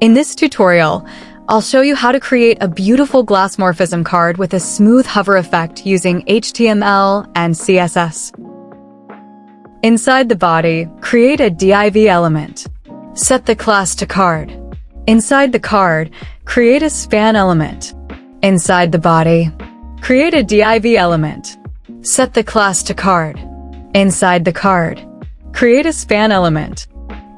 In this tutorial, I'll show you how to create a beautiful Glassmorphism card with a smooth hover effect using HTML and CSS. Inside the body, create a div element. Set the class to card. Inside the card, create a span element. Inside the body, create a div element. Set the class to card. Inside the card, create a span element.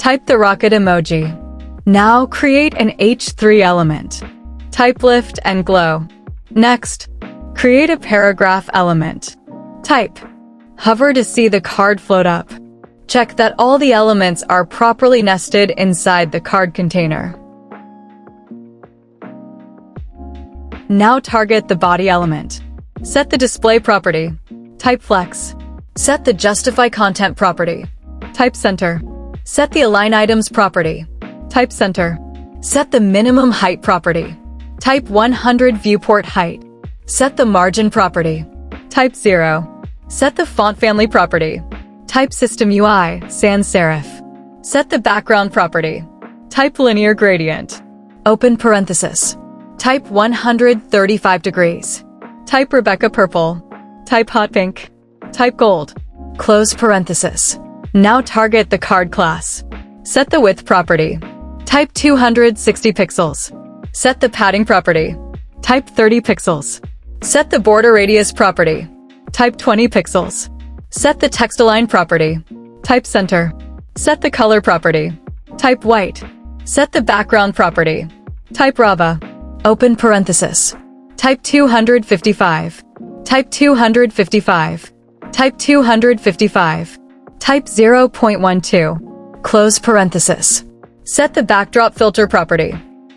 Type the rocket emoji. Now create an H3 element. Type lift and glow. Next, create a paragraph element. Type. Hover to see the card float up. Check that all the elements are properly nested inside the card container. Now target the body element. Set the display property. Type flex. Set the justify content property. Type center. Set the align items property. Type center. Set the minimum height property. Type 100 viewport height. Set the margin property. Type 0. Set the font family property. Type system UI sans serif. Set the background property. Type linear gradient. Open parenthesis. Type 135 degrees. Type Rebecca purple. Type hot pink. Type gold. Close parenthesis. Now target the card class. Set the width property. Type 260 pixels. Set the padding property. Type 30 pixels. Set the border radius property. Type 20 pixels. Set the text align property. Type center. Set the color property. Type white. Set the background property. Type Rava. Open parenthesis. Type 255. Type 255. Type 255. Type 0.12. Close parenthesis. Set the backdrop filter property.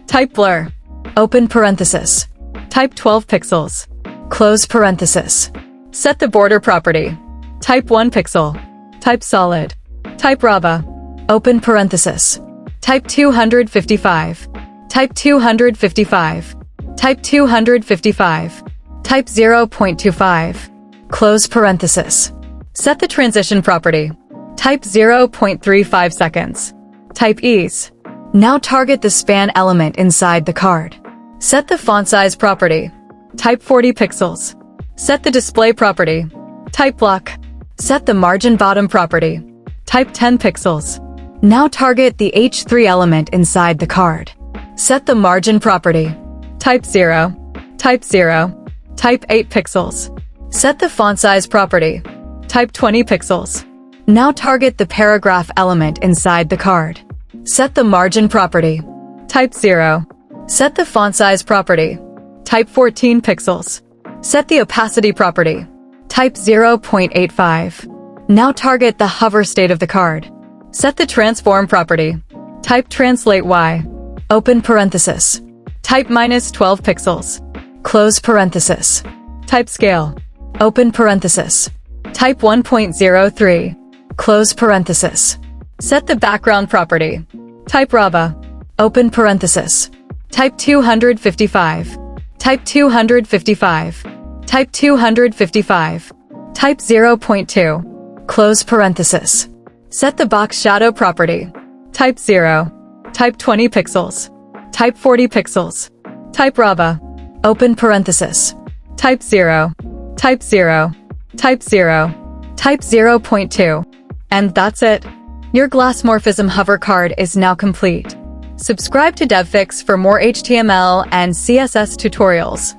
Type blur. Open parenthesis. Type 12 pixels. Close parenthesis. Set the border property. Type 1 pixel. Type solid. Type Rava. Open parenthesis. Type 255. Type 255. Type 255. Type 0.25. Close parenthesis. Set the transition property. Type 0.35 seconds. Type ease. Now target the span element inside the card. Set the font size property. Type 40 pixels. Set the display property. Type block. Set the margin bottom property. Type 10 pixels. Now target the H3 element inside the card. Set the margin property. Type 0. Type 0. Type 8 pixels. Set the font size property. Type 20 pixels. Now target the paragraph element inside the card. Set the margin property. Type 0. Set the font size property. Type 14 pixels. Set the opacity property. Type 0.85. Now target the hover state of the card. Set the transform property. Type translate Y. Open parenthesis. Type -12 pixels. Close parenthesis. Type scale. Open parenthesis. Type 1.03. Close parenthesis. Set the background property. Type Rava. Open parenthesis. Type 255. Type 255. Type 255. Type 0.2. Close parenthesis. Set the box shadow property. Type 0. Type 20 pixels. Type 40 pixels. Type Rava. Open parenthesis. Type 0. Type 0. Type 0. Type 0.2. And that's it. Your Glassmorphism hover card is now complete. Subscribe to DevFix for more HTML and CSS tutorials.